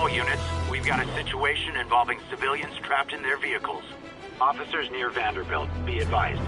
All units, we've got a situation involving civilians trapped in their vehicles. Officers near Vanderbilt, be advised.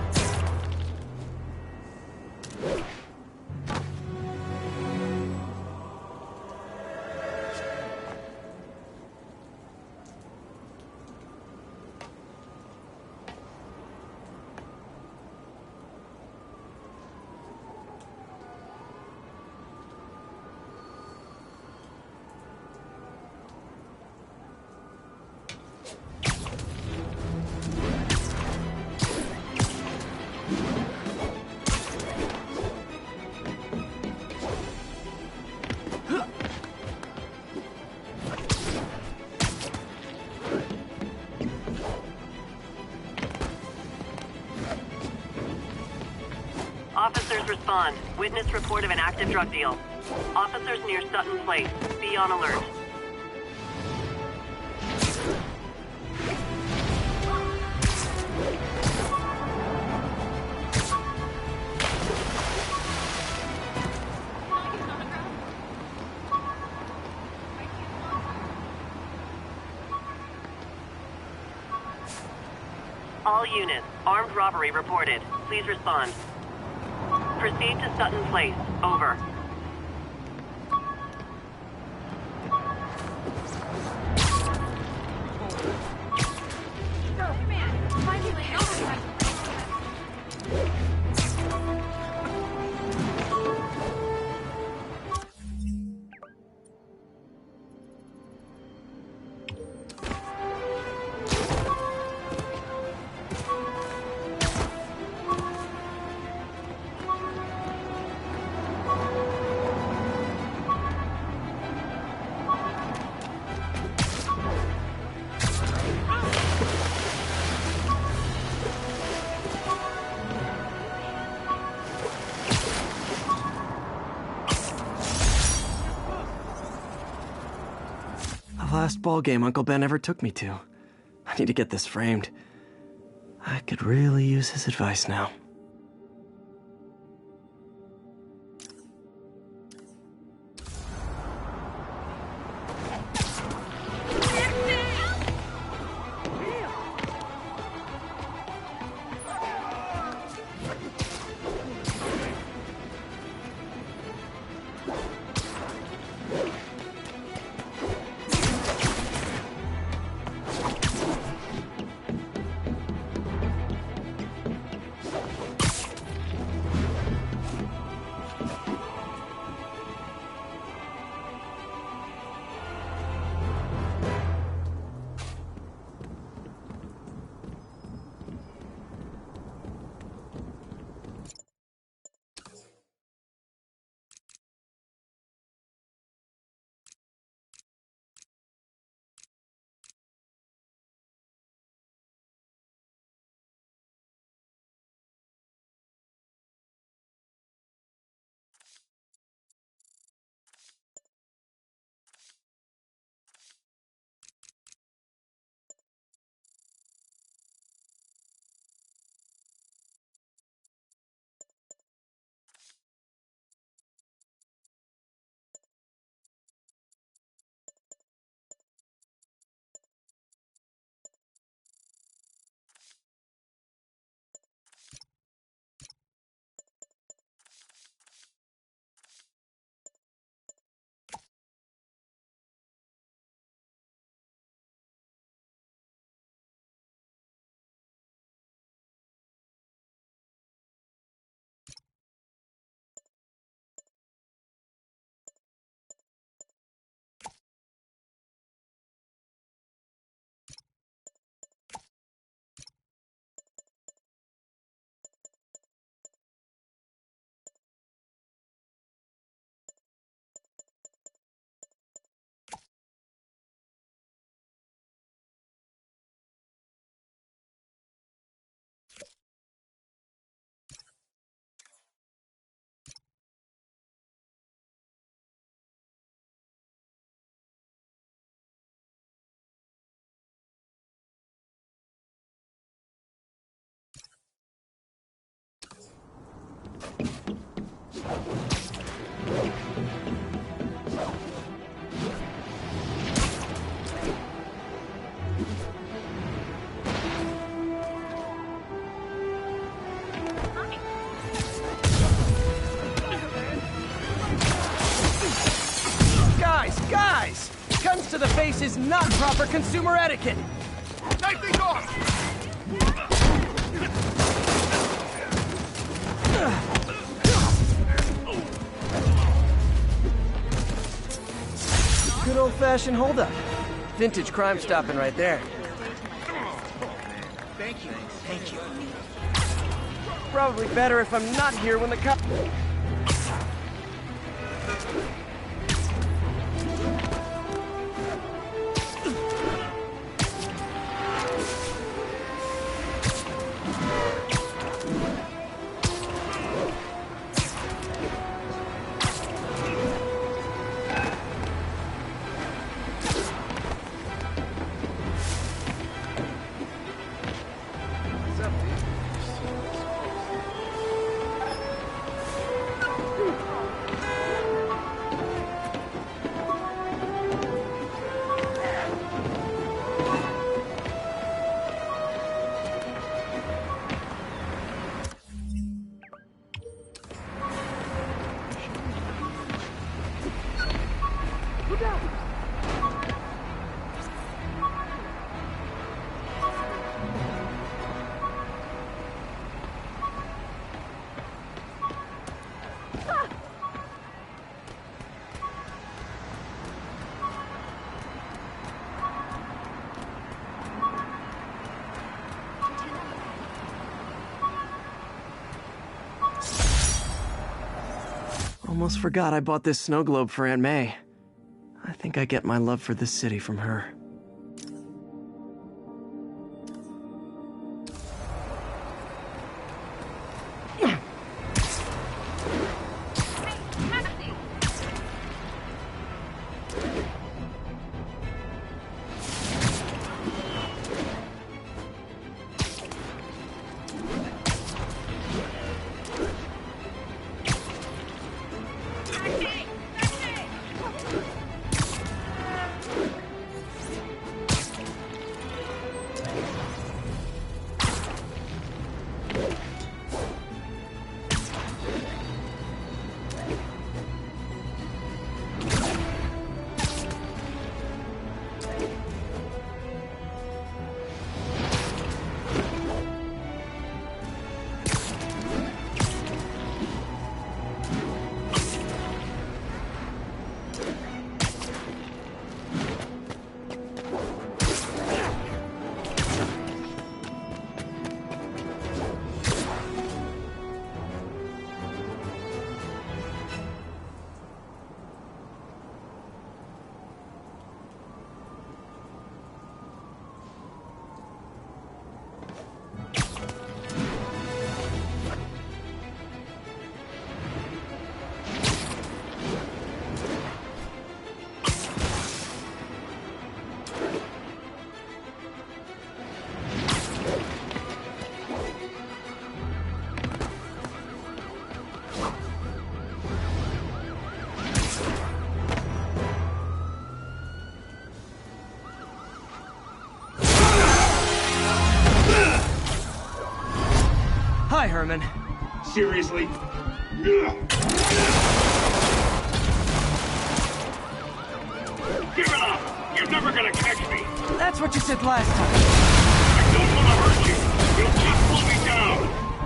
Officers respond. Witness report of an active drug deal. Officers near Sutton Place. Be on alert. All units, armed robbery reported. Please respond. Proceed to Sutton Place. Over. Last ball game Uncle Ben ever took me to. I need to get this framed. I could really use his advice now. Guys! Guns to the face is not proper consumer etiquette! Take these off! Good old-fashioned holdup. Vintage crime stopping right there. Thank you. Thank you. Probably better if I'm not here when the cop... Almost forgot I bought this snow globe for Aunt May. I think I get my love for this city from her. Hi, Herman. Seriously? Give it up! You're never gonna catch me! That's what you said last time. I don't want to hurt you! You'll just slow me down!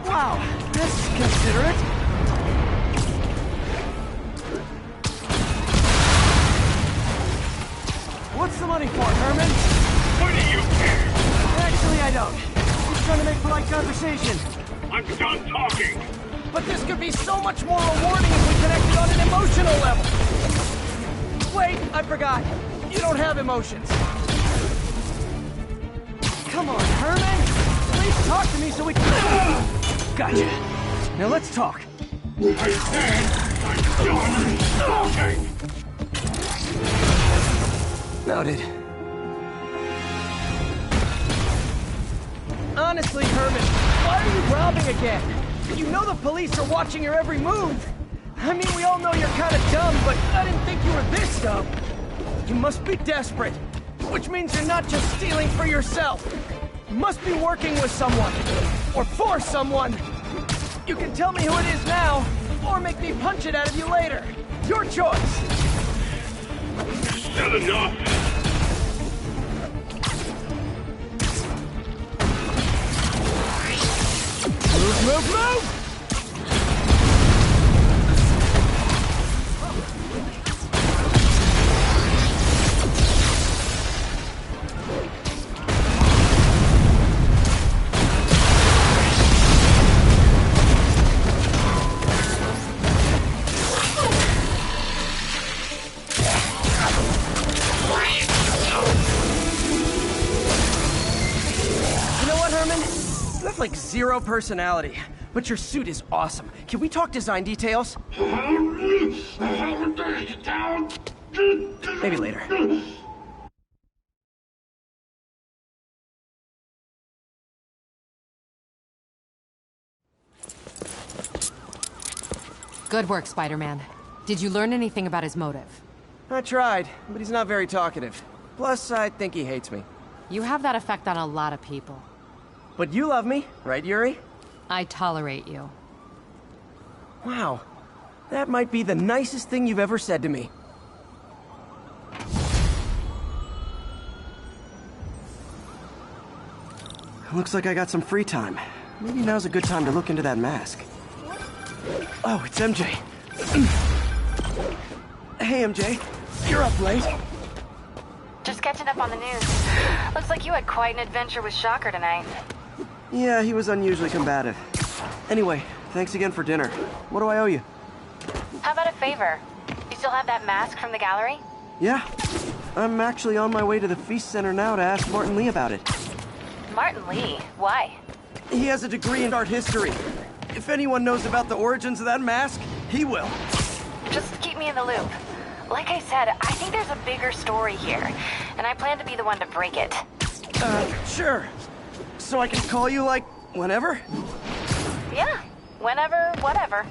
Wow, that's considerate. What's the money for, Herman? What do you care? Actually, I don't. Just trying to make polite conversation. I'm done talking! But this could be so much more rewarding if we connected on an emotional level. Wait, I forgot. You don't have emotions. Come on, Herman. Please talk to me so we can... Gotcha. Now let's talk. I said I'm done talking! Noted. Honestly, Herman, why are you robbing again? You know the police are watching your every move. I mean, we all know you're kind of dumb, but I didn't think you were this dumb. You must be desperate, which means you're not just stealing for yourself. You must be working with someone, or for someone. You can tell me who it is now, or make me punch it out of you later. Your choice. said enough. Move! Like zero personality, but your suit is awesome. Can we talk design details? Maybe later. Good work, Spider-Man. Did you learn anything about his motive? I tried, but he's not very talkative. Plus, I think he hates me. You have that effect on a lot of people. But you love me, right, Yuri? I tolerate you. Wow. That might be the nicest thing you've ever said to me. Looks like I got some free time. Maybe now's a good time to look into that mask. Oh, it's MJ. Hey, MJ. You're up late. Just catching up on the news. Looks like you had quite an adventure with Shocker tonight. Yeah, he was unusually combative. Anyway, thanks again for dinner. What do I owe you? How about a favor? You still have that mask from the gallery? Yeah. I'm actually on my way to the Feast Center now to ask Martin Lee about it. Martin Lee? Why? He has a degree in art history. If anyone knows about the origins of that mask, he will. Just keep me in the loop. Like I said, I think there's a bigger story here, and I plan to be the one to break it. Sure. So I can call you, like, whenever? Yeah, whenever, whatever.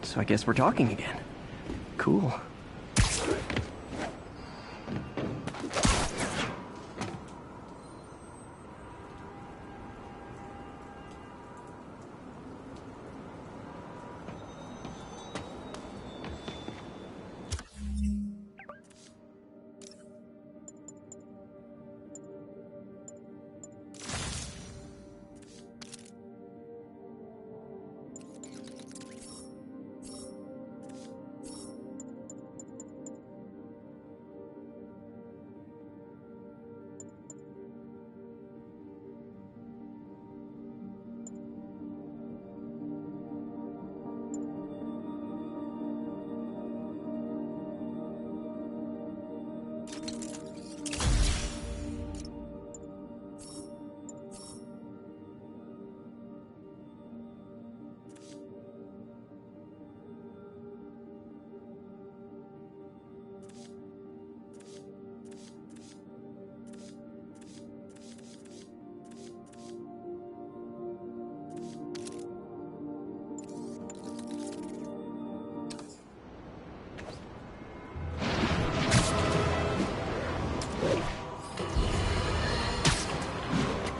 So I guess we're talking again. Cool.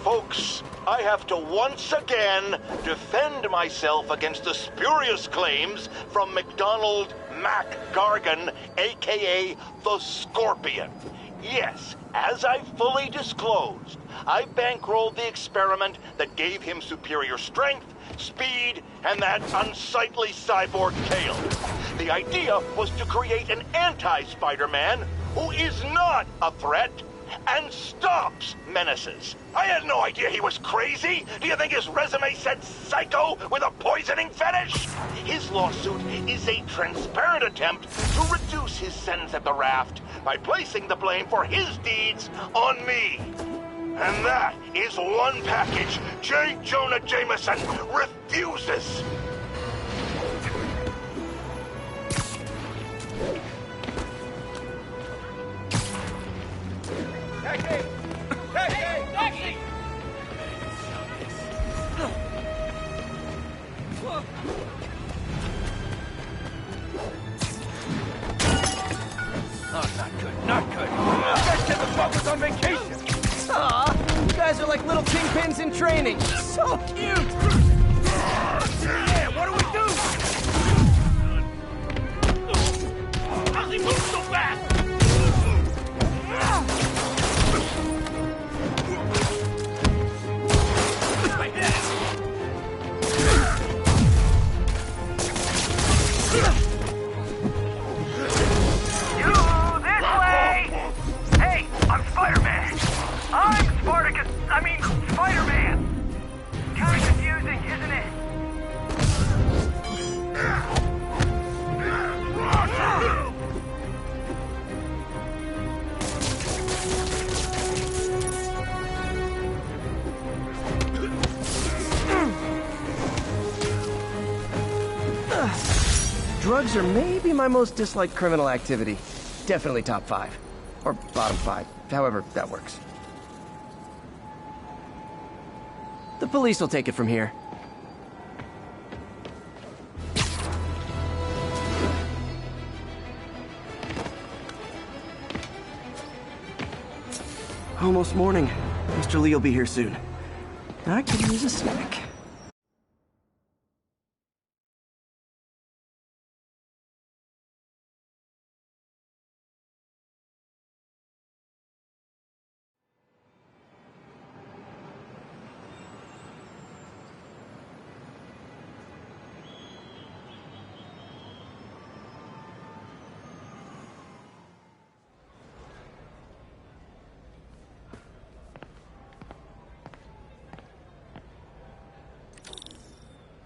Folks, I have to once again defend myself against the spurious claims from McDonald Mac Gargan, aka the Scorpion. Yes, as I fully disclosed, I bankrolled the experiment that gave him superior strength, speed, and that unsightly cyborg tail. The idea was to create an anti-Spider-Man who is not a threat and stops menaces. I had no idea he was crazy. Do you think his resume said psycho with a poisoning fetish? His lawsuit is a transparent attempt to reduce his sentence at the raft by placing the blame for his deeds on me. And that is one package J. Jonah Jameson refuses. Not good. Let's get the fuckers on vacation. Aw, you guys are like little kingpins in training. So cute. Yeah, what do we do? drugs are maybe my most disliked criminal activity. Definitely top 5. Or bottom 5, however that works. The police will take it from here. Almost morning. Mr. Lee will be here soon. I could use a snack.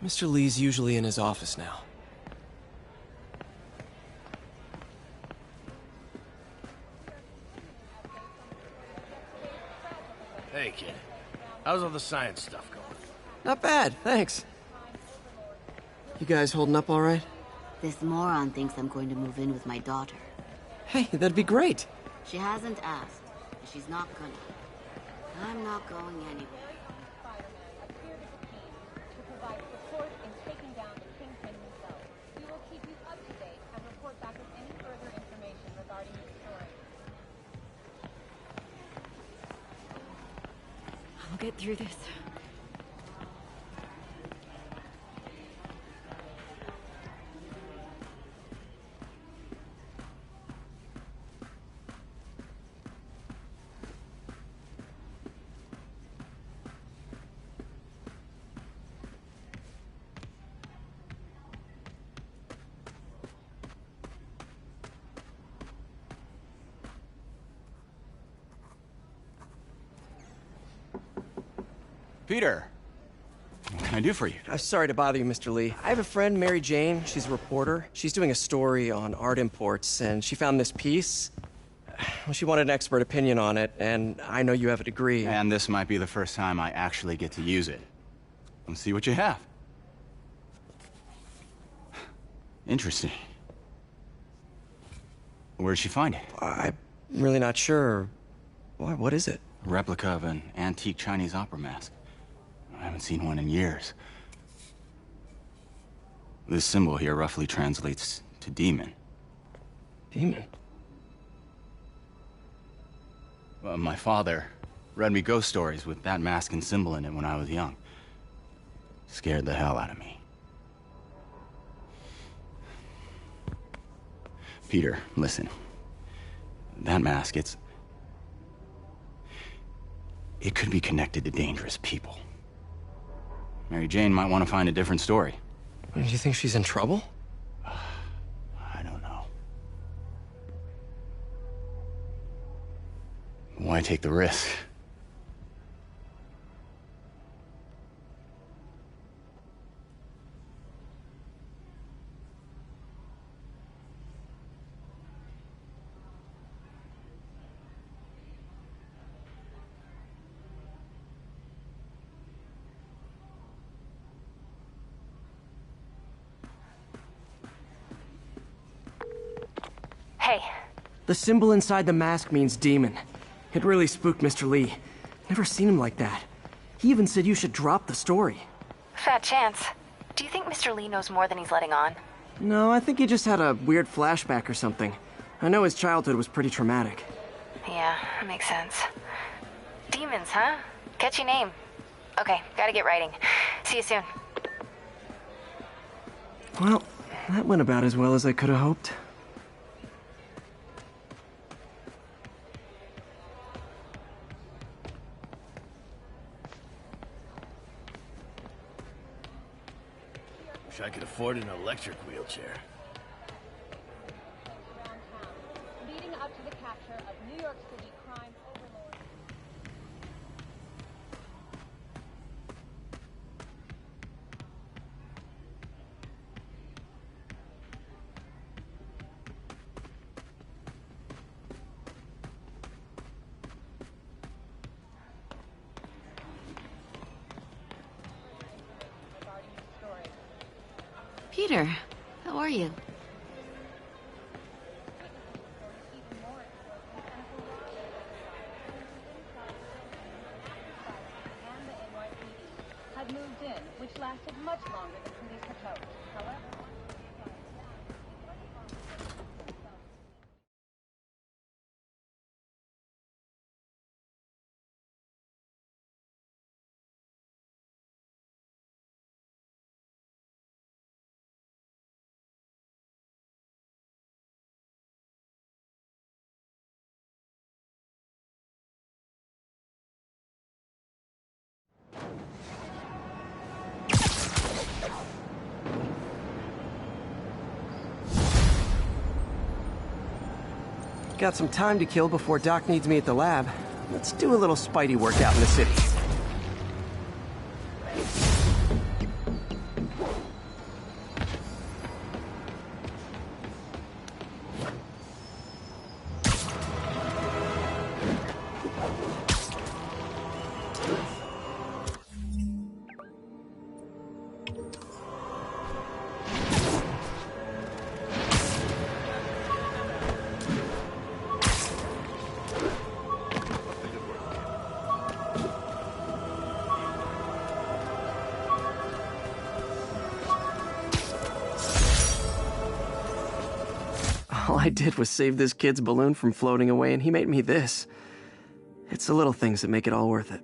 Mr. Lee's usually in his office now. Hey, kid. How's all the science stuff going? Not bad, thanks. You guys holding up all right? This moron thinks I'm going to move in with my daughter. Hey, that'd be great. She hasn't asked, and she's not gonna. I'm not going anywhere. I'll get through this. Peter, what can I do for you? Sorry to bother you, Mr. Lee. I have a friend, Mary Jane. She's a reporter. She's doing a story on art imports, and she found this piece. Well, she wanted an expert opinion on it, and I know you have a degree. And this might be the first time I actually get to use it. Let's see what you have. Interesting. Where did she find it? I'm really not sure. What is it? A replica of an antique Chinese opera mask. I haven't seen one in years. This symbol here roughly translates to demon. Demon? Well, my father read me ghost stories with that mask and symbol in it when I was young. Scared the hell out of me. Peter, listen. That mask, it could be connected to dangerous people. Mary Jane might want to find a different story. Do you think she's in trouble? I don't know. Why take the risk? Hey. The symbol inside the mask means demon. It really spooked Mr. Lee. Never seen him like that. He even said you should drop the story. Fat chance. Do you think Mr. Lee knows more than he's letting on? No, I think he just had a weird flashback or something. I know his childhood was pretty traumatic. Yeah, that makes sense. Demons, huh? Catchy name. Okay, gotta get writing. See you soon. Well, that went about as well as I could have hoped. Wish I could afford an electric wheelchair. Leading up to the capture of New York City crime overlord. Peter, how are you? lasted much longer than police proposed. However, Got some time to kill before Doc needs me at the lab. Let's do a little Spidey workout in the city. All I did was save this kid's balloon from floating away, and he made me this. It's the little things that make it all worth it.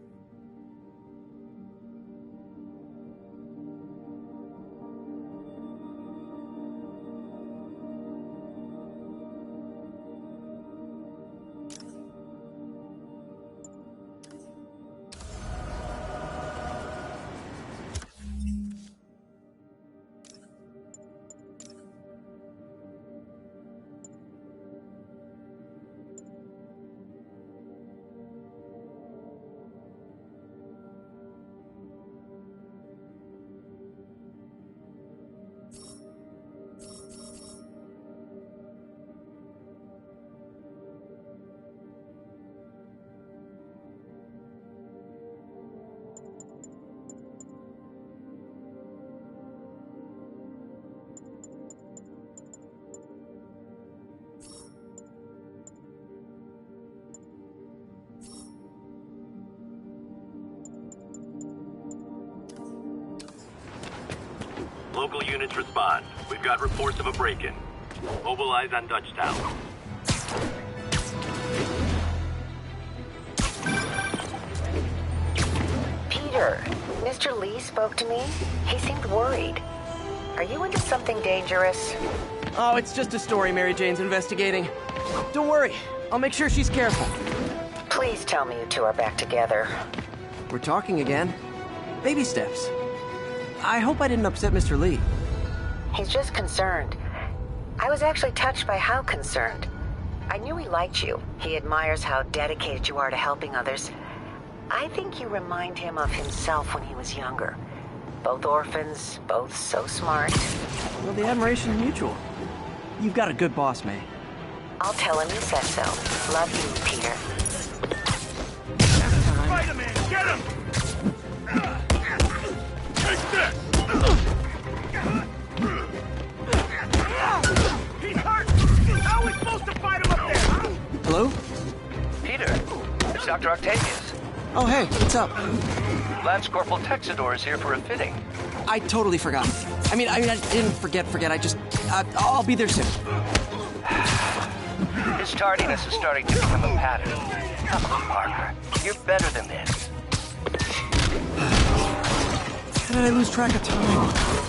Local units respond. We've got reports of a break-in. Mobilize on Dutchtown. Peter, Mr. Lee spoke to me. He seemed worried. Are you into something dangerous? Oh, it's just a story Mary Jane's investigating. Don't worry, I'll make sure she's careful. Please tell me you two are back together. We're talking again. Baby steps. I hope I didn't upset Mr. Lee. He's just concerned. I was actually touched by how concerned. I knew he liked you. He admires how dedicated you are to helping others. I think you remind him of himself when he was younger. Both orphans, both so smart. Well, the admiration's mutual. You've got a good boss, May. I'll tell him you said so. Love you, Peter. Spiderman, get him! Take this! He's hurt! How are we supposed to fight him up there? Hello? Peter, it's Dr. Octavius. Oh, hey, what's up? Lance Corporal Texador is here for a fitting. I totally forgot. I mean, I didn't forget. I just, I'll be there soon. His tardiness is starting to become a pattern. Come on, Parker. You're better than this. How did I lose track of time?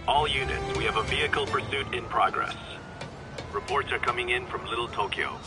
All units, we have a vehicle pursuit in progress. Reports are coming in from Little Tokyo.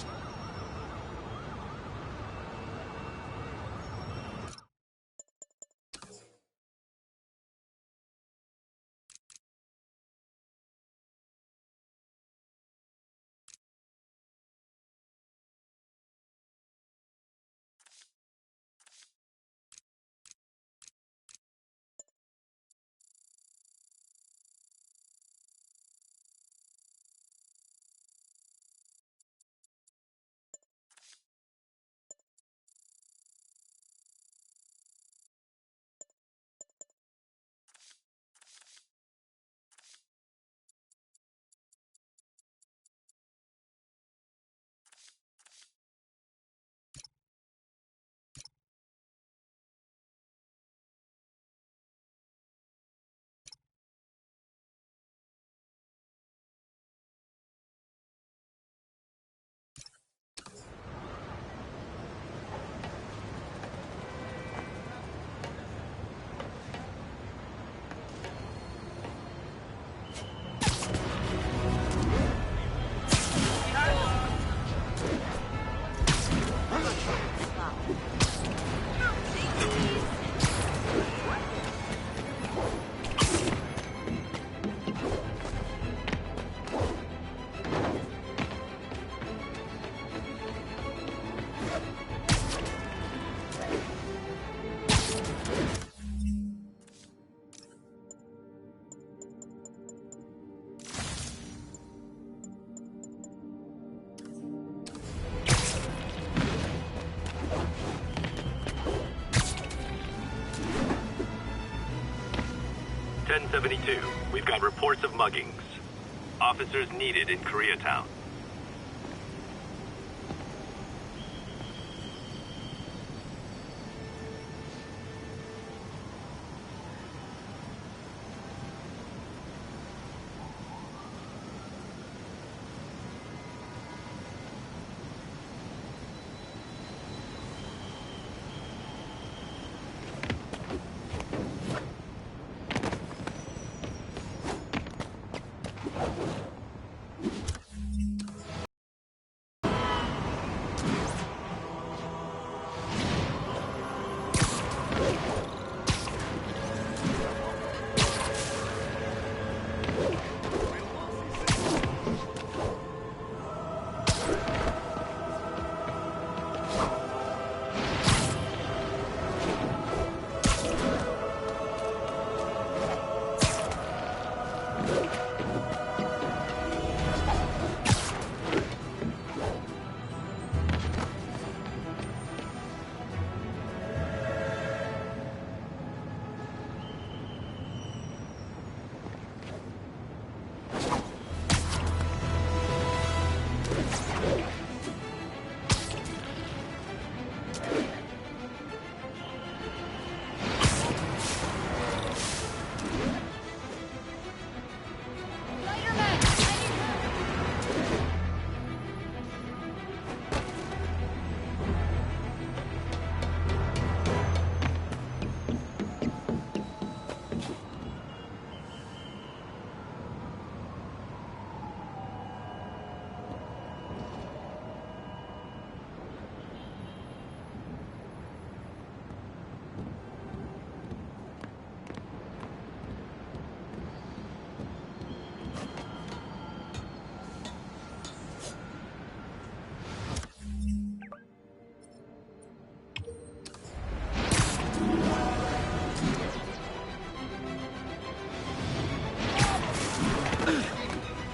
We've got reports of muggings. Officers needed in Koreatown.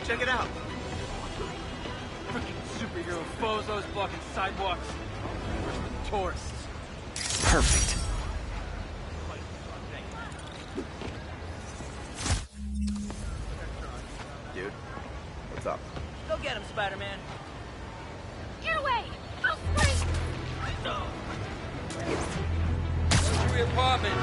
Check it out. Freaking superhero bozos blocking sidewalks. Tourists. Perfect. Dude, what's up? Go get him, Spider-Man. Get away! I'll spring! Luxury apartment.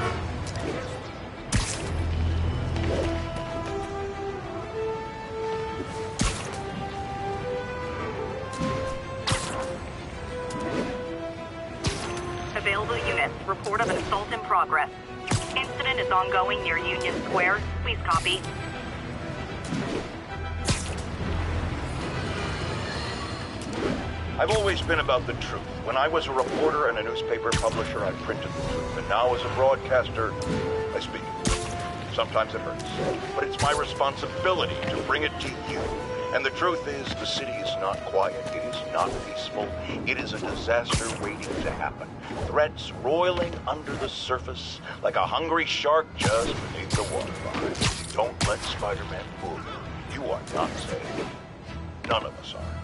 Available units. Report of an assault in progress. Incident is ongoing near Union Square. Please copy. I've always been about the truth. When I was a reporter and a newspaper publisher, I printed the truth. And now as a broadcaster, I speak it. Sometimes it hurts. But it's my responsibility to bring it to you. And the truth is, the city is not quiet. It is not peaceful. It is a disaster waiting to happen. Threats roiling under the surface like a hungry shark just beneath the waterline. Don't let Spider-Man fool you. You are not safe. None of us are.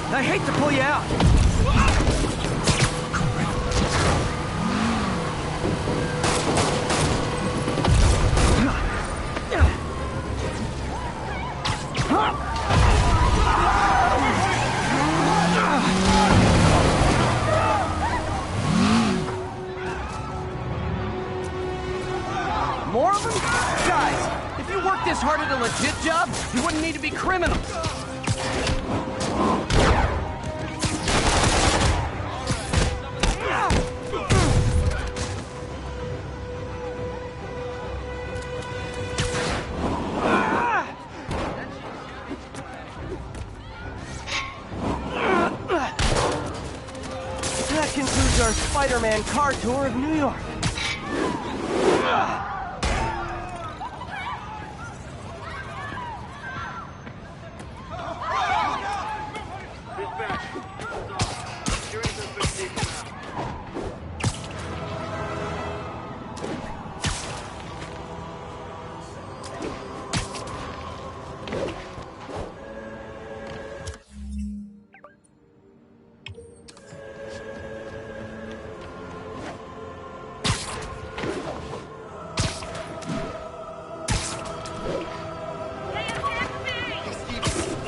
I hate to pull you out. More of them? Guys, if you worked this hard at a legit job, you wouldn't need to be criminals. That concludes our Spider-Man car tour of New York.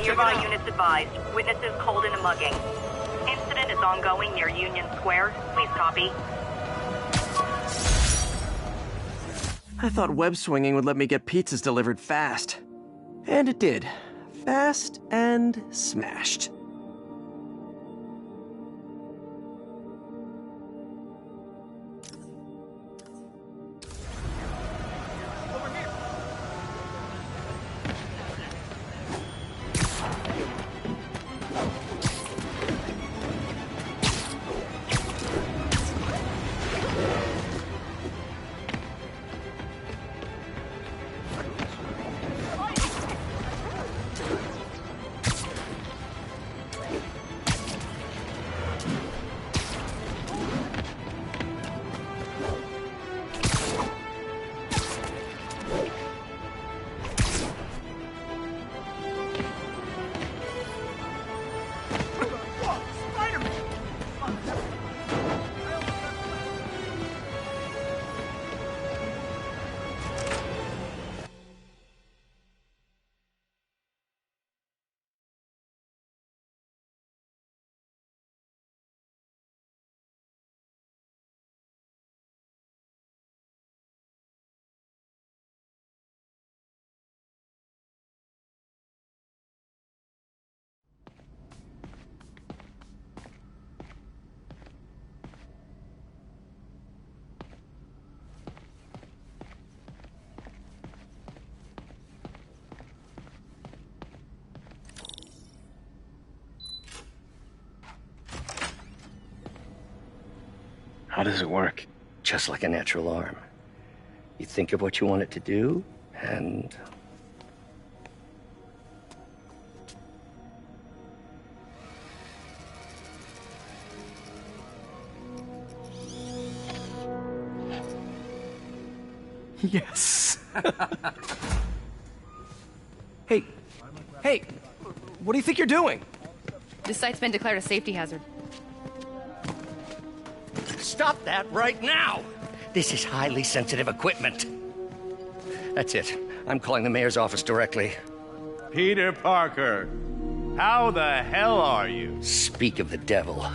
Nearby units advised. Witnesses called in a mugging. Incident is ongoing near Union Square. Please copy. I thought web swinging would let me get pizzas delivered fast. And it did. Fast and smashed. How does it work? Just like a natural arm. You think of what you want it to do, and... Yes. Hey, what do you think you're doing? This site's been declared a safety hazard. Stop that right now! This is highly sensitive equipment. That's it. I'm calling the mayor's office directly. Peter Parker, how the hell are you? Speak of the devil.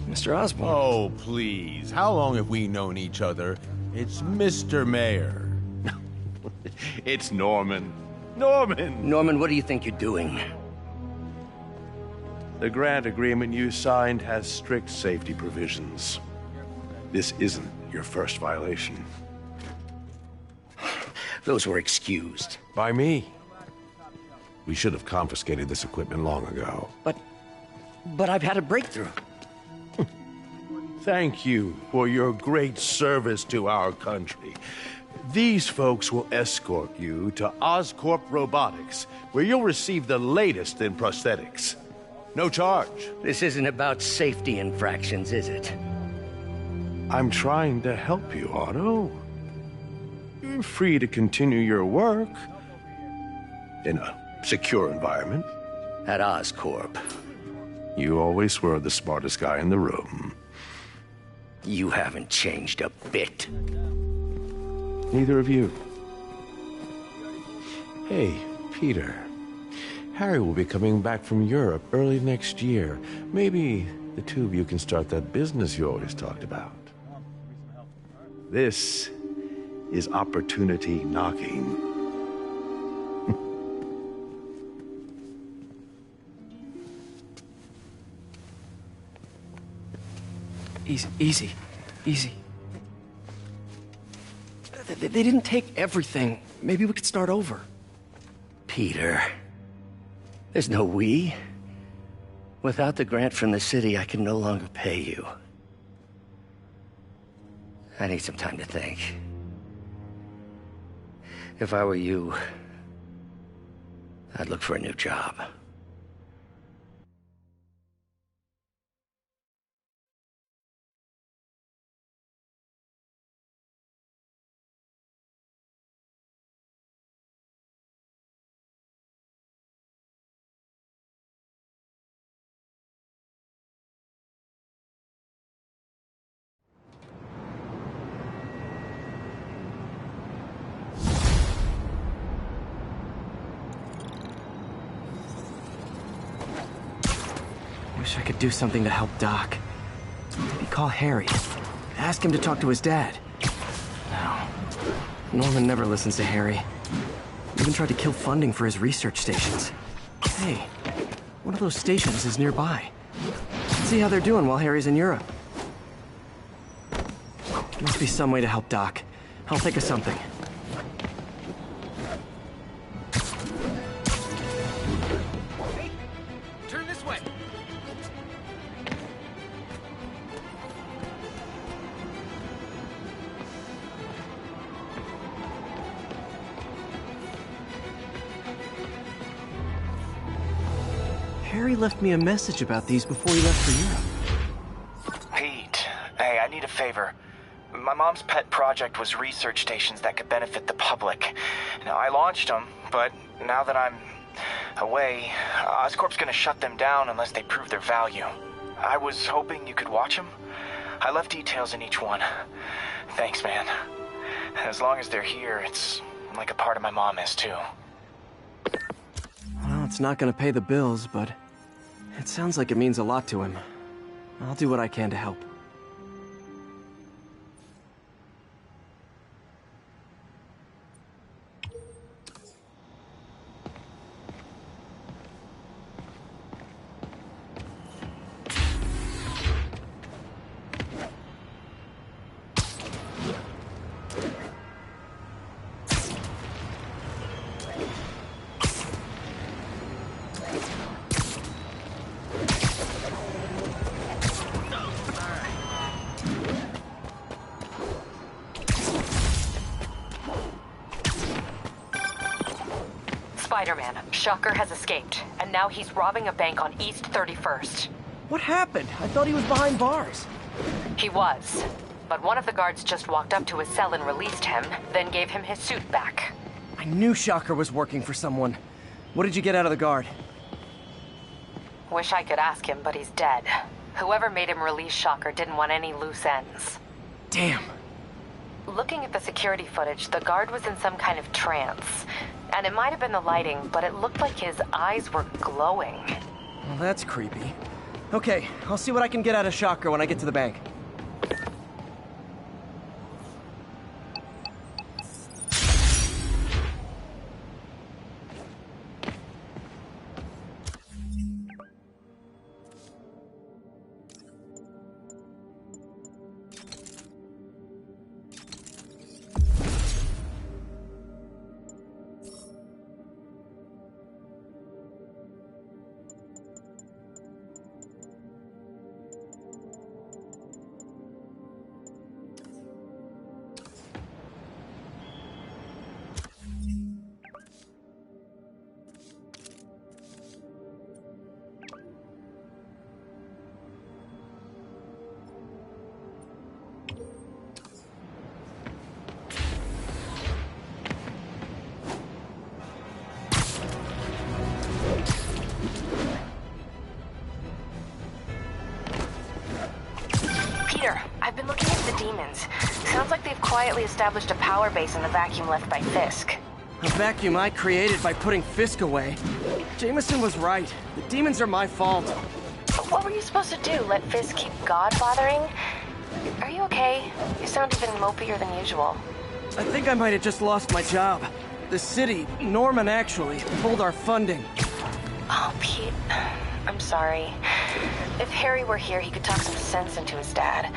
Mr. Osborn. Oh, please. How long have we known each other? It's Mr. Mayor. It's Norman. Norman, what do you think you're doing? The grant agreement you signed has strict safety provisions. This isn't your first violation. Those were excused. By me. We should have confiscated this equipment long ago. But I've had a breakthrough. Thank you for your great service to our country. These folks will escort you to Oscorp Robotics, where you'll receive the latest in prosthetics. No charge. This isn't about safety infractions, is it? I'm trying to help you, Otto. You're free to continue your work in a secure environment. At Oscorp. You always were the smartest guy in the room. You haven't changed a bit. Neither of you. Hey, Peter. Harry will be coming back from Europe early next year. Maybe the two of you can start that business you always talked about. This is opportunity knocking. Easy. They didn't take everything. Maybe we could start over. Peter, there's no we. Without the grant from the city, I can no longer pay you. I need some time to think. If I were you, I'd look for a new job. Wish I could do something to help Doc. Maybe call Harry. Ask him to talk to his dad. No. Norman never listens to Harry. Even tried to kill funding for his research stations. Hey, one of those stations is nearby. Let's see how they're doing while Harry's in Europe. Must be some way to help Doc. I'll think of something. Hey, turn this way. Harry left me a message about these before he left for Europe. Pete, hey, I need a favor. My mom's pet project was research stations that could benefit the public. Now, I launched them, but now that I'm away, Oscorp's gonna shut them down unless they prove their value. I was hoping you could watch them. I left details in each one. Thanks, man. As long as they're here, it's like a part of my mom is, too. Well, it's not gonna pay the bills, but it sounds like it means a lot to him. I'll do what I can to help. Spider-Man, Shocker has escaped, and now he's robbing a bank on East 31st. What happened? I thought he was behind bars. He was, but one of the guards just walked up to his cell and released him, then gave him his suit back. I knew Shocker was working for someone. What did you get out of the guard? Wish I could ask him, but he's dead. Whoever made him release Shocker didn't want any loose ends. Damn. Looking at the security footage, the guard was in some kind of trance. And it might have been the lighting, but it looked like his eyes were glowing. Well, that's creepy. Okay, I'll see what I can get out of Shocker when I get to the bank. I've been looking at the demons. Sounds like they've quietly established a power base in the vacuum left by Fisk. A vacuum I created by putting Fisk away. Jameson was right. The demons are my fault. What were you supposed to do? Let Fisk keep God bothering? Are you okay? You sound even mopier than usual. I think I might have just lost my job. The city, Norman actually, pulled our funding. Oh, Pete. I'm sorry. If Harry were here, he could talk some sense into his dad.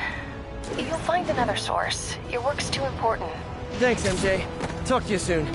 You'll find another source. Your work's too important. Thanks, MJ. Talk to you soon.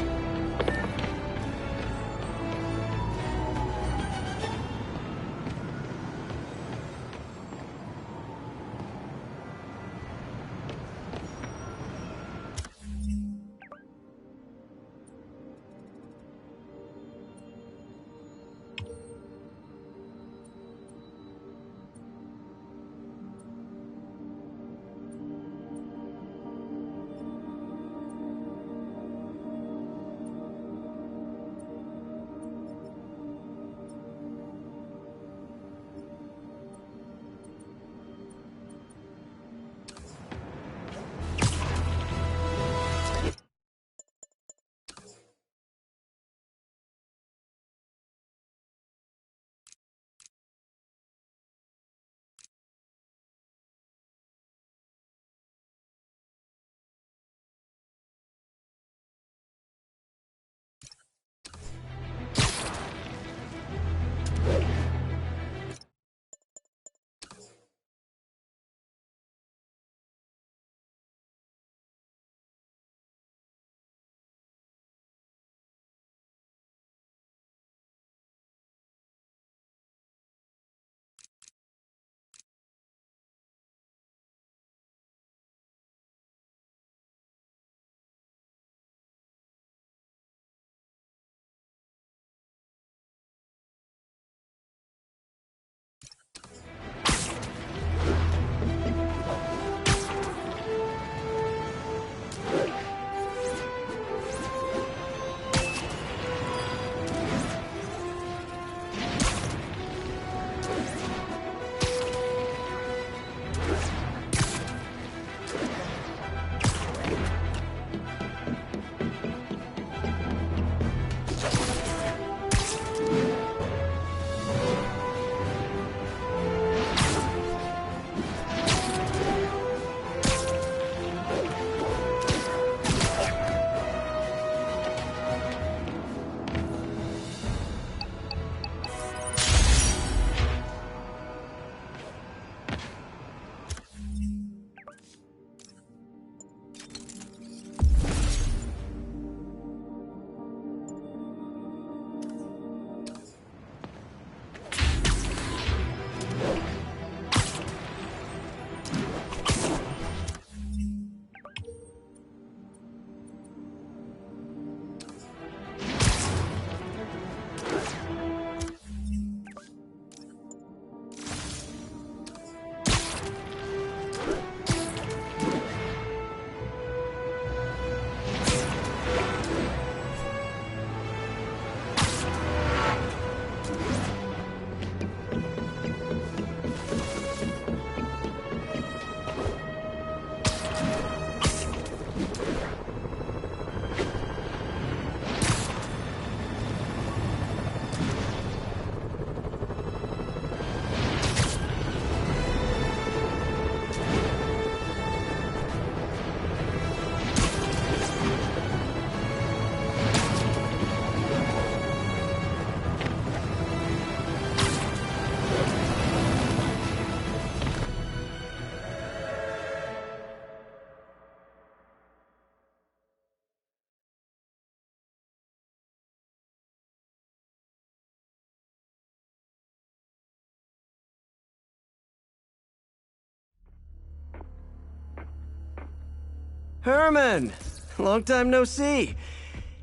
Herman! Long time no see.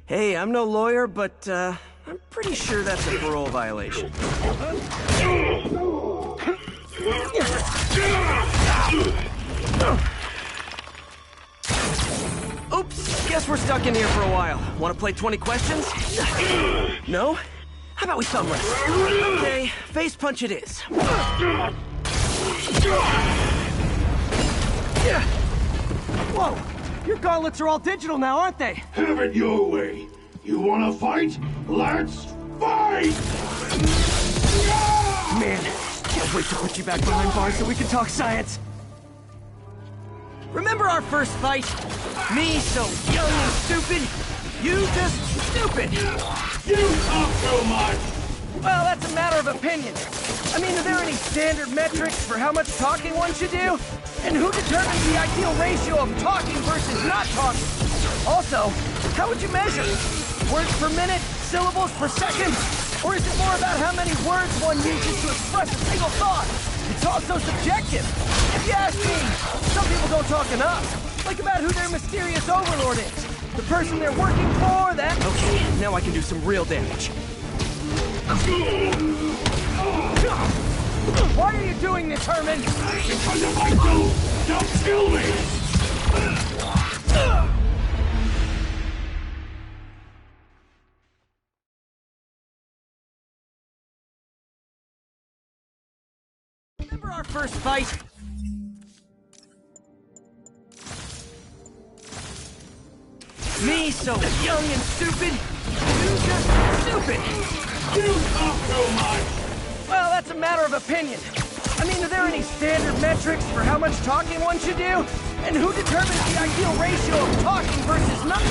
Hey, I'm no lawyer, but, I'm pretty sure that's a parole violation. Oops, guess we're stuck in here for a while. Want to play 20 questions? No? How about we thumb wrestle? Okay, face punch it is. Whoa! Your gauntlets are all digital now, aren't they? Have it your way. You wanna fight? Let's fight! Man, can't wait to put you back behind bars so we can talk science. Remember our first fight? Me so young and stupid, you just stupid. You talk too much! Well, that's a matter of opinion. I mean, are there any standard metrics for how much talking one should do? And who determines the ideal ratio of talking versus not talking? Also, how would you measure? Words per minute? Syllables per second? Or is it more about how many words one uses to express a single thought? It's all so subjective. If you ask me, some people don't talk enough. Like about who their mysterious overlord is. The person they're working for, that... Okay, now I can do some real damage. Why are you doing this, Herman? Because if I don't kill me! Remember our first fight? Me so young and stupid? You just stupid! You talk too much! Well, that's a matter of opinion. I mean, are there any standard metrics for how much talking one should do? And who determines the ideal ratio of talking versus not?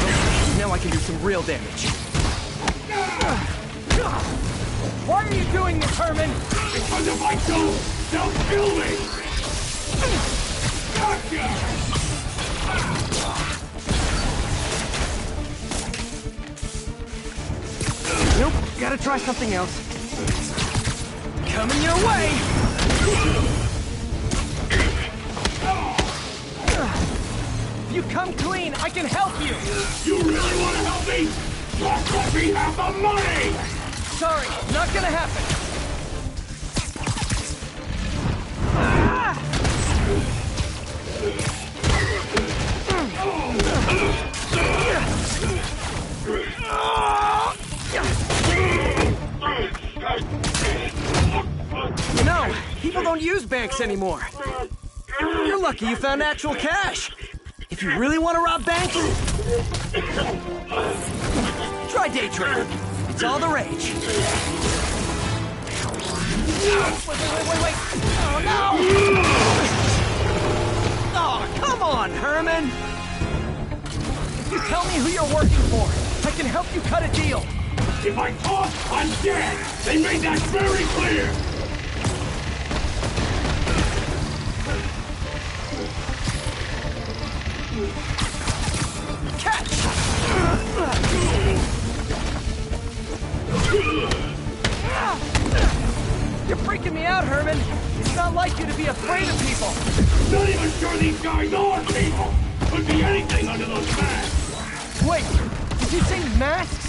Now I can do some real damage. Why are you doing this, Herman? Because if I don't, they'll kill me! Gotcha! Nope, gotta try something else. Coming your way! If you come clean, I can help you! You really want to help me? Just let me have the money! Sorry, not gonna happen. You know, people don't use banks anymore. You're lucky you found actual cash. If you really want to rob banks, try day trading. It's all the rage. Wait. Oh, no! Oh, come on, Herman! If you tell me who you're working for, I can help you cut a deal. If I talk, I'm dead! They made that very clear! Catch! You're freaking me out, Herman. It's not like you to be afraid of people. Not even sure these guys are people! Could be anything under those masks! Wait, did you say masks?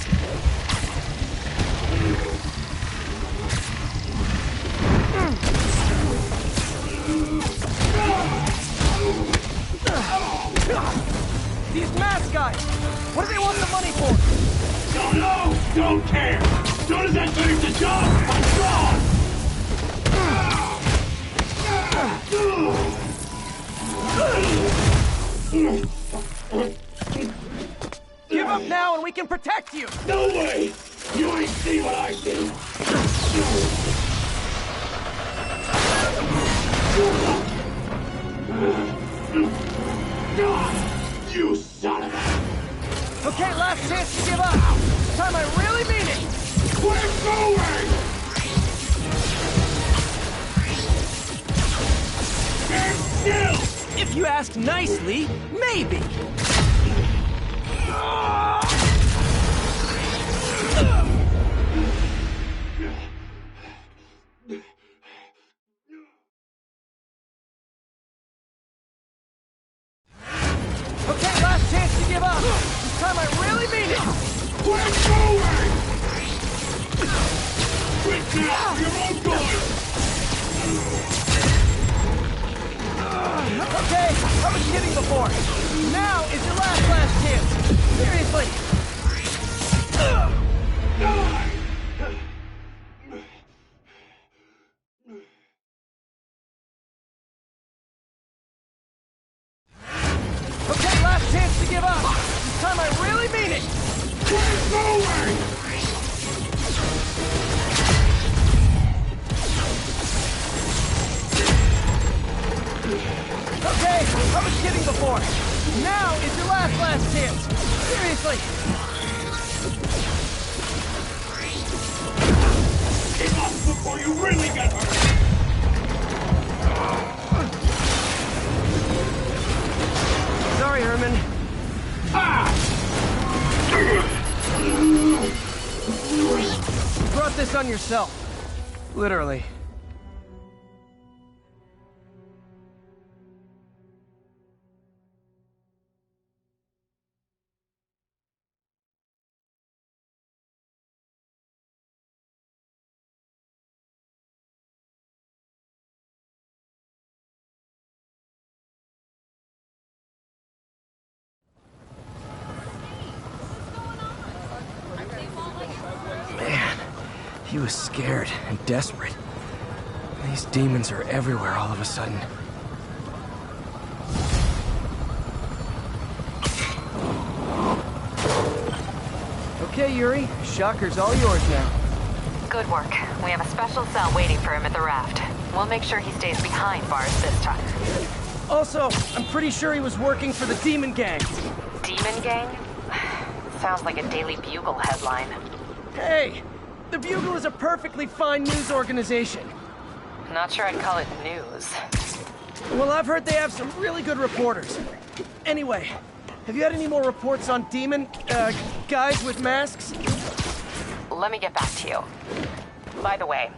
These mask guys, what do they want the money for? Don't know! Don't care! As soon as I finish the job, I'm gone! Give up now and we can protect you! No way! You ain't see what I see! You son of a... Okay, last chance to give up. This time I really mean it. We're going! Stand still! If you ask nicely, maybe. Okay, last Seriously! Okay, last chance to give up. This time I really mean it. Keep going! Okay, I was kidding before. Now is your last chance. Seriously. Give up before you really get hurt! Sorry, Herman. You brought this on yourself. Literally. Man, he was scared and desperate. These demons are everywhere all of a sudden. Okay, Yuri. Shocker's all yours now. Good work. We have a special cell waiting for him at the raft. We'll make sure he stays behind bars this time. Also, I'm pretty sure he was working for the Demon Gang. Demon Gang? Sounds like a Daily Bugle headline. Hey! The Bugle is a perfectly fine news organization. Not sure I'd call it news. Well, I've heard they have some really good reporters. Anyway, have you had any more reports on demon, guys with masks? Let me get back to you. By the way,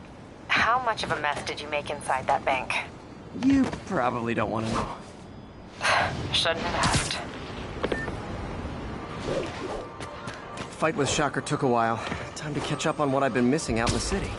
how much of a mess did you make inside that bank? You probably don't want to know. Shouldn't have asked. Fight with Shocker took a while. Time to catch up on what I've been missing out in the city.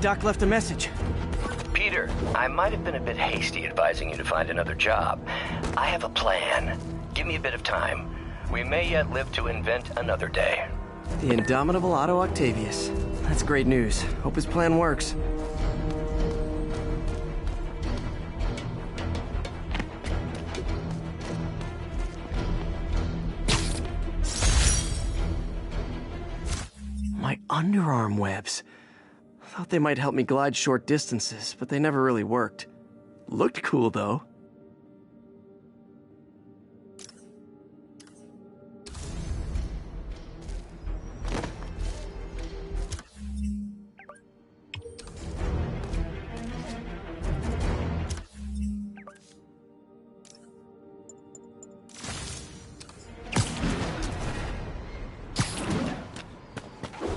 Doc left a message. Peter, I might have been a bit hasty advising you to find another job. I have a plan. Give me a bit of time. We may yet live to invent another day. The indomitable Otto Octavius. That's great news. Hope his plan works. My underarm webs. Thought they might help me glide short distances, but they never really worked. Looked cool, though.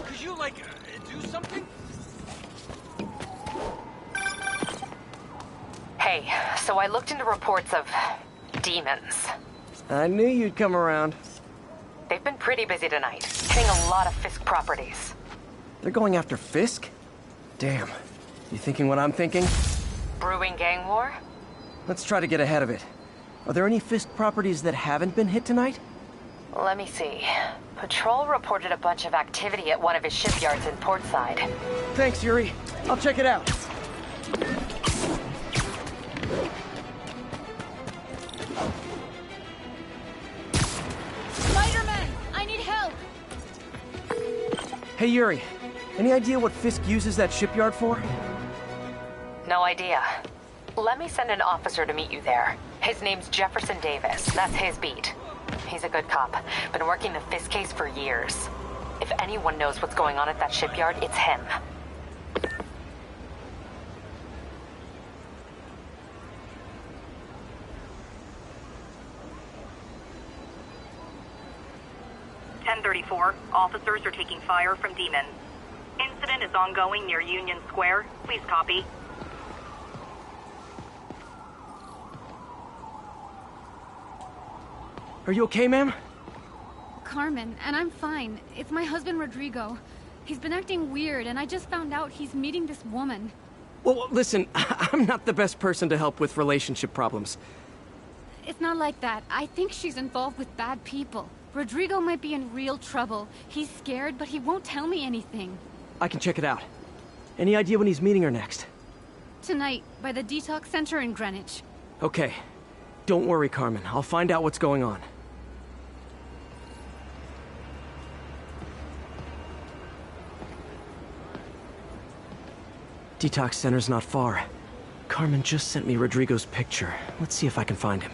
Could you, like, do something? Hey, so I looked into reports of demons. I knew you'd come around. They've been pretty busy tonight, hitting a lot of Fisk properties. They're going after Fisk? Damn. You thinking what I'm thinking? Brewing gang war? Let's try to get ahead of it. Are there any Fisk properties that haven't been hit tonight? Let me see. Patrol reported a bunch of activity at one of his shipyards in Portside. Thanks, Yuri. I'll check it out. Spiderman, I need help. Hey, Yuri. Any idea what Fisk uses that shipyard for? No idea. Let me send an officer to meet you there. His name's Jefferson Davis. That's his beat. He's a good cop. Been working the Fisk case for years. If anyone knows what's going on at that shipyard, it's him. Officers are taking fire from demons. Incident is ongoing near Union Square. Please copy. Are you okay, ma'am? Carmen, and I'm fine. It's my husband, Rodrigo. He's been acting weird, and I just found out he's meeting this woman. Well, listen, I'm not the best person to help with relationship problems. It's not like that. I think she's involved with bad people. Rodrigo might be in real trouble. He's scared, but he won't tell me anything. I can check it out. Any idea when he's meeting her next? Tonight, by the detox center in Greenwich. Okay. Don't worry, Carmen. I'll find out what's going on. Detox center's not far. Carmen just sent me Rodrigo's picture. Let's see if I can find him.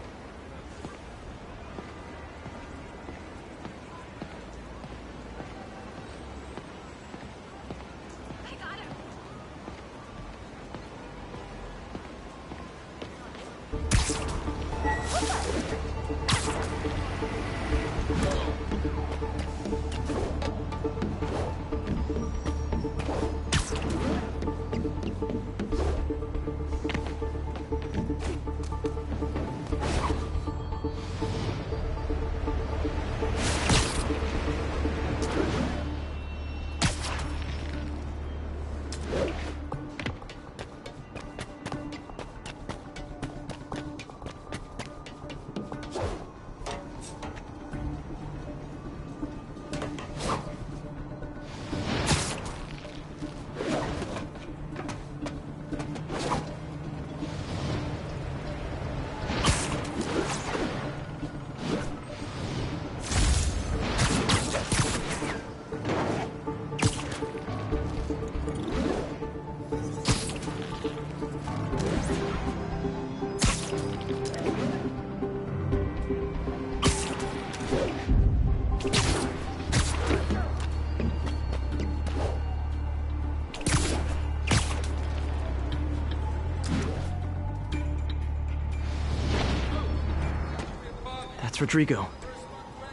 Rodrigo.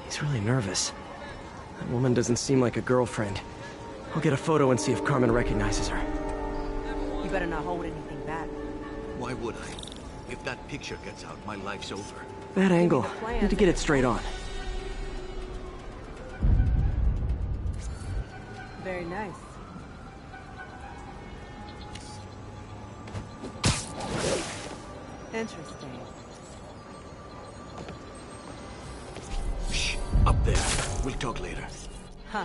He's really nervous. That woman doesn't seem like a girlfriend. I'll get a photo and see if Carmen recognizes her. You better not hold anything back. Why would I? If that picture gets out, my life's over. That angle. Need to get it straight on. Very nice. Interesting. Shh, up there. We'll talk later. Huh.